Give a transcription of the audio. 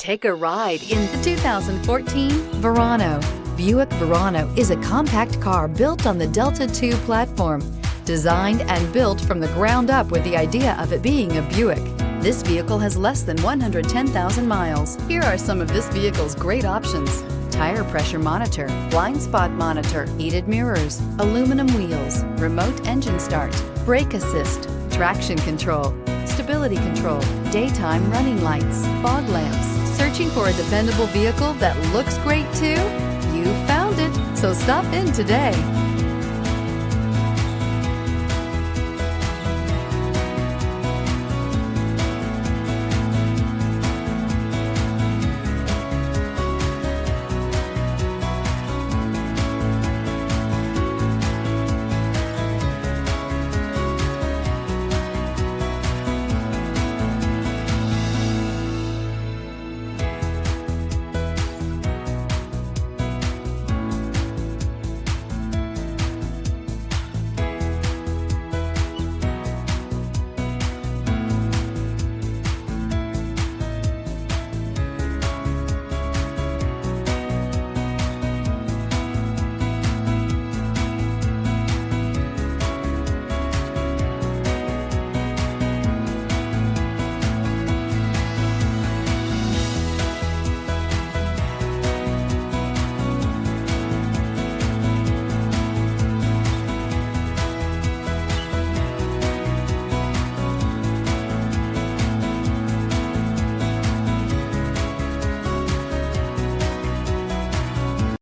Take a ride in the 2014 Verano. Buick Verano is a compact car built on the Delta II platform, designed and built from the ground up with the idea of it being a Buick. This vehicle has less than 110,000 miles. Here are some of this vehicle's great options: tire pressure monitor, blind spot monitor, heated mirrors, aluminum wheels, remote engine start, brake assist, traction control, stability control, daytime running lights, fog lamps. Searching for a dependable vehicle that looks great too? You found it, so stop in today.